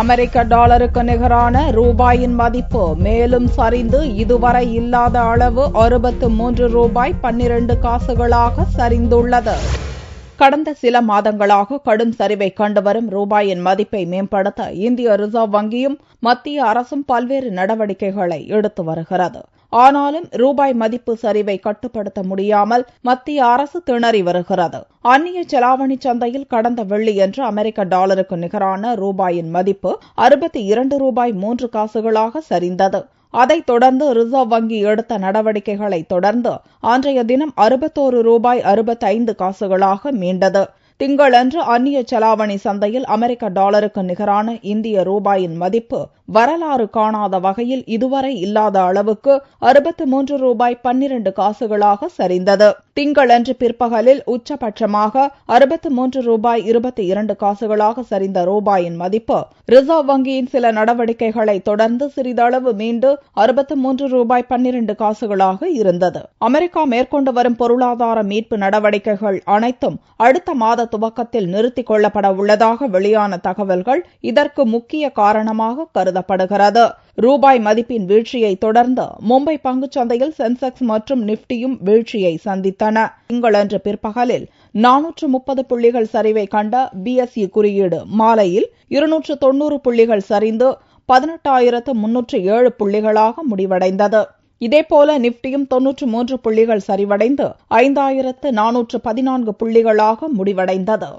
அமெரிக்க டாலருக்கு நிகரான ரூபாயின் மதிப்பு மேலும் சரிந்து இதுவரை இல்லாத அளவு 63 ரூபாய் 12 காசுகளாக சரிந்துள்ளது. கடந்த சில மாதங்களாக கடும் சரிவை கண்டுவரும் ரூபாயின் மதிப்பை மேம்படுத்த இந்திய ரிசர்வ் வங்கியும் மத்திய அரசும் பல்வேறு நடவடிக்கைகளை எடுத்து வருகிறது. ஆனாலும் ரூபாய் மதிப்பு சரிவை கட்டுப்படுத்த முடியாமல் மத்திய அரசு திணறி வருகிறது. அந்நிய செலாவணி சந்தையில் கடந்த வெள்ளியன்று அமெரிக்க டாலருக்கு நிகரான ரூபாயின் மதிப்பு 62 ரூபாய் 3 காசுகளாக சரிந்தது. அதைத் தொடர்ந்து ரிசர்வ் வங்கி எடுத்த நடவடிக்கைகளை தொடர்ந்து அன்றைய தினம் 61 ரூபாய் 65 காசுகளாக மீண்டது. திங்களன்று அந்நிய செலாவணி சந்தையில் அமெரிக்க டாலருக்கு நிகரான இந்திய ரூபாயின் மதிப்பு வரலாறு காணாத வகையில் இதுவரை இல்லாத அளவுக்கு 63 ரூபாய் 12 காசுகளாக சரிந்தது. திங்களன்று பிற்பகலில் உச்சபட்சமாக 63 ரூபாய் 22 காசுகளாக சரிந்த ரூபாயின் மதிப்பு ரிசர்வ் வங்கியின் சில நடவடிக்கைகளை தொடர்ந்து சிறிதளவு மீண்டு 63 ரூபாய் 12 காசுகளாக இருந்தது. அமெரிக்கா மேற்கொண்டு வரும் பொருளாதார மீட்பு நடவடிக்கைகள் அனைத்தும் அடுத்த மாத துவக்கத்தில் நிறுத்திக் கொள்ளப்பட உள்ளதாக வெளியான தகவல்கள் இதற்கு முக்கிய காரணமாக கருதப்படுகிறது. ரூபாய் மதிப்பின் வீழ்ச்சியை தொடர்ந்து மும்பை பங்குச்சந்தையில் சென்செக்ஸ் மற்றும் நிப்டியும் வீழ்ச்சியை சந்தித்தன. திங்களன்று பிற்பகலில் 430 புள்ளிகள் சரிவை கண்ட பிஎஸ்இ குறியீடு மாலையில் 290 புள்ளிகள் சரிந்து 18,307 புள்ளிகளாக முடிவடைந்தது. இதேபோல நிப்டியும் 93 புள்ளிகள் சரிவடைந்து 5,414 புள்ளிகளாக முடிவடைந்தது.